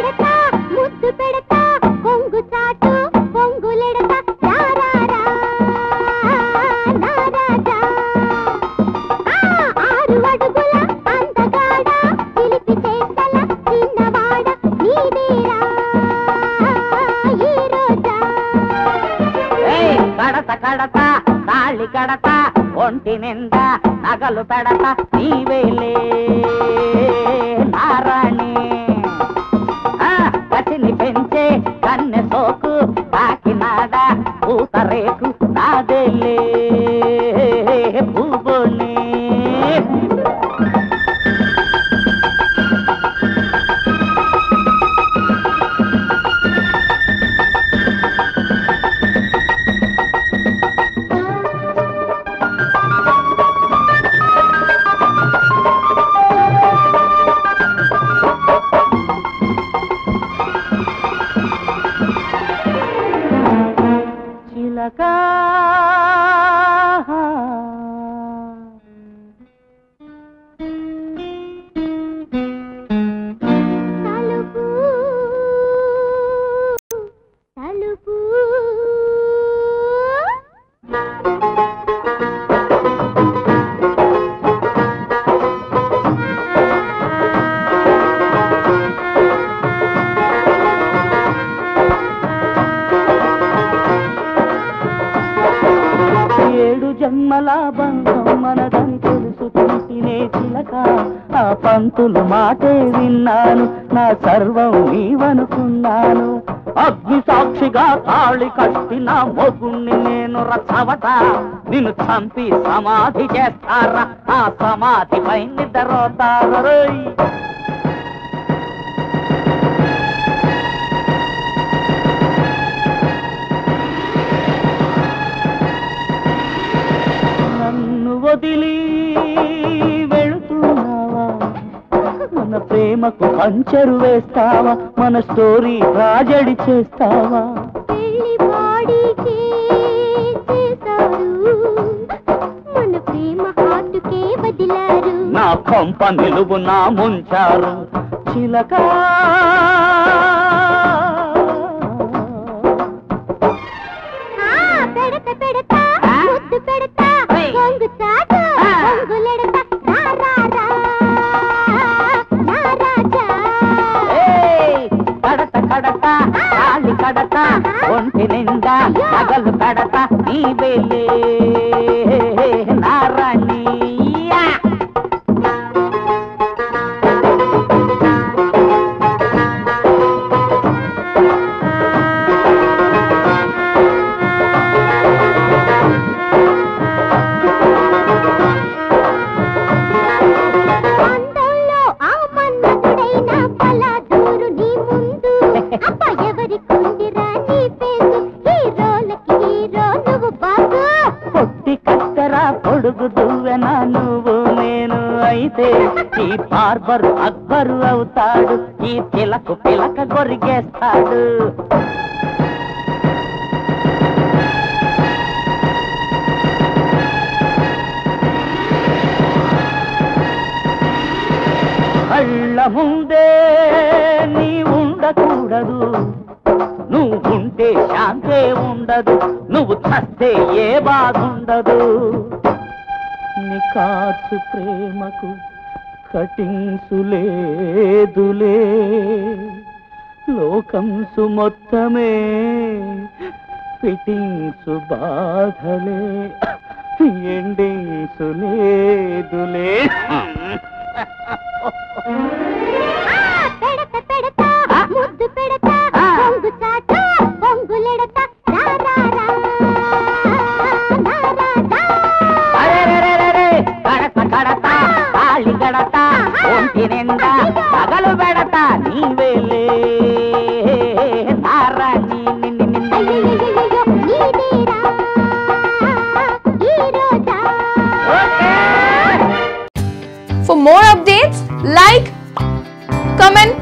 పెడతా ముద్దు పెడతా కొంగు చాటు పొంగులెడతా రారారా నా రాజా 6 అడుగుల అందగాడ చిలిపి చేతల చిన్నవాడ నీదేరా ఈ రోజా కడత కడత తాళి కడత ఒంటి నిండా నగలు పెడత నీవేలే నారాణి కసిని పెంచే కన్నె సోకు కాకినాడ పూతరేకు నాదేలే పువ్వుని చిలకా తలుపు తలుపు జన్మల బంధం మనదని తెలుసు తెలిసినే చిలక ఆ పంతులు మాటే విన్నాను నా సర్వం నీవనుకున్నాను అగ్ని సాక్షిగా తాళి కట్టిన మొగుణ్ణి నేను రచ్చవట నిన్ను చంపి సమాధి చేస్తారా ఆ సమాధిపై నిద్రపోతారు వదిలి వెళుతున్నావా మన ప్రేమకు పంచరు వేస్తావా మన స్టోరీ ట్రాజెడీ చేస్తావా పెళ్లి బాడీకే చేశారు మన ప్రేమ హార్టుకే వదిలారు నా కొంప నిలువు నా ముంచారు చిలక పెడతా పెడతా ముద్దు పెడతా కొంగు చాటు పొంగులెడతా రారారా నా రాజా కడత కడత తాళి కడత ఒంటి నిండా నగలు కడత నీవేలే నారాణి పొడుగు దువ్వెనా నువ్వు నేను అయితే ఈ బార్బరు అక్బరు అవుతాడు ఈ పిలకు పిలక గొరిగేస్తాడు కళ్ళ ముందే నీ ఉండకూడదు నువ్వుంటే శాంతే ఉండదు నువ్వు చస్తే ఏ బాగుండదు నికాసు ప్రేమకు కటింగ్సు లేదులే లోకంసు మొత్తమే ఫిట్టింగ్సు బాధలే ఎండింగ్సు లేదులే పెడతా పెడతా ముద్దు పెడతా కొంగు చాటు పొంగులెడతా రారారా నా రాజా కడత కడత తాళి కడత ఒంటి నిండా నగలు పెడతా నీవేలే నారాణి నీదేరా ఈ రోజా For more updates, like, comment,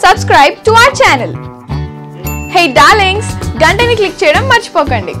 subscribe to our channel. Hey darlings, గంటని click చేయడం మర్చిపోకండి.